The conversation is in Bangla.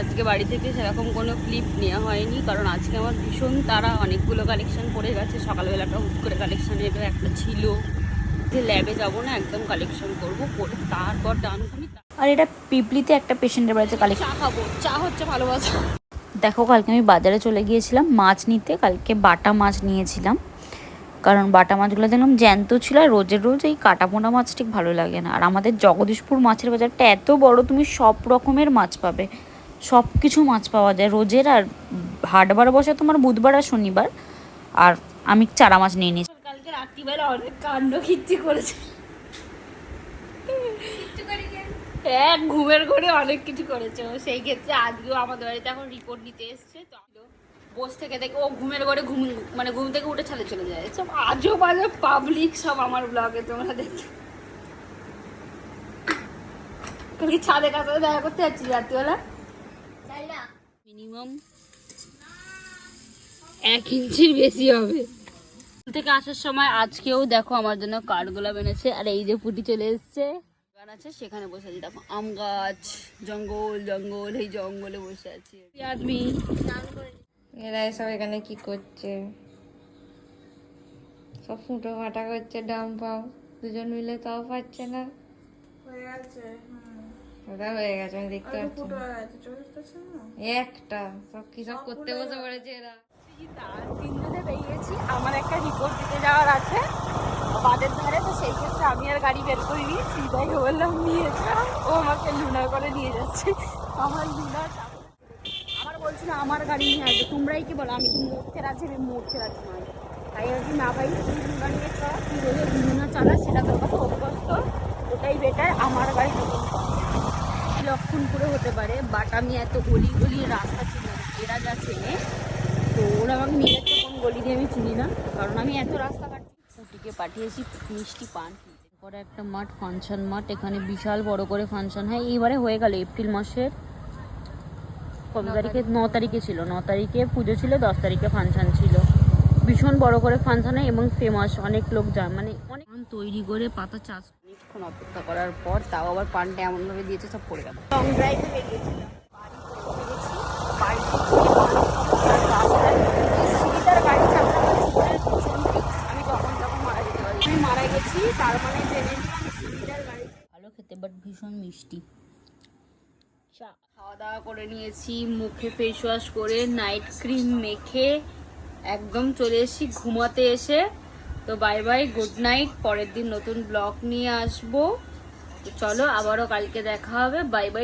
আজকে বাড়ি থেকে সেরকম কোনো ক্লিপ নেওয়া হয়নি, কারণ আজকে আমার ভীষণ তারা, অনেকগুলো কালেকশন পড়ে গেছে। সকালবেলাটা হুট করে কালেকশন এলো, একটা ছিল যে ল্যাবে যাবো না, একদম কালেকশন করবো, করে তারপর ডানকুনি। আর এটা পিপলিতে একটা পেশেন্টের বাড়িতে কালেকশন। চা খাবো, চা হচ্ছে ভালোবাসা। দেখো, কালকে আমি বাজারে চলে গিয়েছিলাম মাছ নিতে। কালকে বাটা মাছ নিয়েছিলাম, কারণ বাটা মাছগুলো দেখলাম জ্যান্ত ছিল। আর রোজের রোজ এই কাটাপোনা মাছ ঠিক ভালো লাগে না। আর আমাদের জগদীশপুর মাছের বাজারটা এত বড়, তুমি সব রকমের মাছ পাবে, সব কিছু মাছ পাওয়া যায় রোজের। আর হাটবার বসে তোমার বুধবার আর শনিবার। আর আমি চারা মাছ নিয়ে নিয়েছি। কালকে রাত্রিবেলা অনেক কাণ্ড কীর্তি করেছে, এক ঘুমের ঘরে অনেক কিছু করেছে। সেই ক্ষেত্রে আজকেও আমাদের বাড়িতে এখন রিপোর্ট নিতে এসছে, তো বস থেকে দেখে ও ঘুমের ঘরে ঘুম থেকে উঠে ছাদে চলে যায়। সব আজও বাজে পাবলিক সব আমার ব্লগে তোমরা দেখতে। কালকে ছাদে কাছে দেখা করতে যাচ্ছি রাত্রিবেলা, মিনিমাম 1 ইঞ্চির বেশি হবে। থেকে আসার সময় আজকেও দেখো আমার জন্য কাঠগোলাপ এনেছে। আর এই যে পুটি চলে এসছে, গান আছে সেখানে বসে আছি। দেখো আম গাছ, জঙ্গল জঙ্গল, এই জঙ্গলে বসে আছি। আদমি এরা সব এখানে কি করছে? সব ফুটো ফাটা করছে, ডাম পাম দুজন মিলে, তাও পাচ্ছে না। ওটা হয়ে গেছে, আমি দেখতে পাচ্ছি একটা সব কি সব করতে বসে পড়েছে এরা। তিনজনে বেরিয়েছি, আমার একটা রিপোর্ট দিতে যাওয়ার আছে বাদের ধারে, তো সেই ক্ষেত্রে আমি আর গাড়ি বের করিনি, সিধাই বললাম নিয়ে যা। ও আমাকে লুনা করে নিয়ে যাচ্ছে। আমার লুনা আমার বলছিল আমার গাড়ি নিয়ে আসবে, তোমরাই কি বলো, আমি কি মরতে রাজি? আমি মরতে রাজি নয়। তাই আর কি, না ভাই তুই লুনা নিয়ে চলা, তুই বলে লুনা চালা, সেটা তোর কাছে অভ্যস্ত, ওটাই বেটার। আমার গাড়ি লক্ষণপুরে হতে পারে, বাট আমি এত গলি গলি রাস্তা চিনি না, এরা যা চেনে। তো ওরা আমাকে নিয়ে যাচ্ছে কোন গলি দিয়ে আমি চিনি না, কারণ আমি এত রাস্তা কাটছি। পুটিকে পাঠিয়েছি মিষ্টি পান পরে একটা মাঠ, ফাংশন মাঠ, এখানে বিশাল বড় করে ফাংশন হয়। এইবারে হয়ে গেল এপ্রিল মাসের কত তারিখে, 9 তারিখে ছিল। 9 তারিখে পুজো ছিল, 10 তারিখে ফাংশন ছিল। ভীষণ বড় করে ফাংশন হয় এবং ফেমাস, অনেক লোক যায়, মানে অনেক তৈরি করে পাতা চাষ। অনেকক্ষণ অপেক্ষা করার পর তাও আবার পানটা এমনভাবে দিয়েছে সব পড়ে গেল। লং ড্রাইভে বেরিয়েছিলাম, বাড়ি পৌঁছে গেছি। বাড়ি আমি যখন মারা যেতে পারি, আমি মারা গেছি, তার মানে জেনে সিলিন্ডার গাড়ি ভালো খেতে, বাট ভীষণ মিষ্টি। খাওয়া দাওয়া করে নিয়েছি, মুখে ফেস ওয়াশ করে নাইট ক্রিম মেখে একদম চলে এসেছি ঘুমাতে। এসে তো বাই বাই, গুড নাইট। পরের দিন নতুন ব্লগ নিয়ে আসবো। তো চলো আবারও কালকে দেখা হবে, বাই বাই।